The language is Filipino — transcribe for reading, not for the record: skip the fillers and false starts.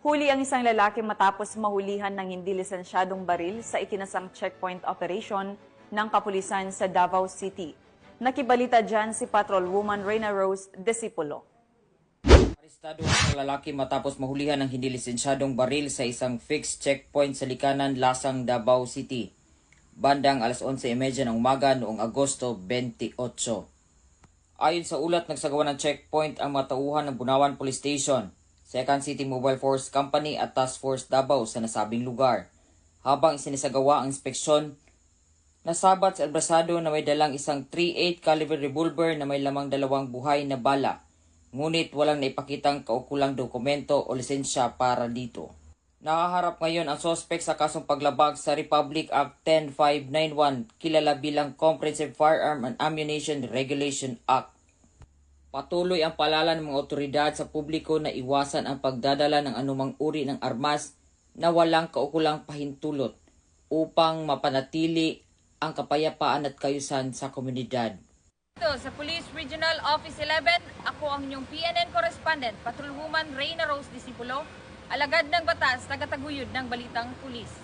Huli ang isang lalaki matapos mahulihan ng hindi lisensyadong baril sa ikinasang checkpoint operation ng kapulisan sa Davao City. Nakibalita dyan si Patrolwoman Reyna Rose Disipulo. Arestado ang isang lalaki matapos mahulihan ng hindi lisensyadong baril sa isang fixed checkpoint sa Likanan, Lasang, Davao City. Bandang alas 11:30 ng umaga noong Agosto 28. Ayon sa ulat, nagsagawa ng checkpoint ang mga tauhan ng Bunawan Police Station, 2nd City Mobile Force Company at Task Force Davao sa nasabing lugar. Habang isinisagawa ang inspeksyon, nasabat sa albrasado na may dalang isang .38 caliber revolver na may lamang 2 buhay na bala. Ngunit walang naipakitang kaukulang dokumento o lisensya para dito. Nakaharap ngayon ang sospek sa kasong paglabag sa Republic Act 10591, kilala bilang Comprehensive Firearm and Ammunition Regulation Act. Patuloy ang paalala ng mga otoridad sa publiko na iwasan ang pagdadala ng anumang uri ng armas na walang kaukulang pahintulot upang mapanatili ang kapayapaan at kaayusan sa komunidad. Ito sa Police Regional Office 11, ako ang inyong PNN correspondent, Patrolwoman Reyna Rose Disipulo, alagad ng batas, tagataguyod ng Balitang Pulis.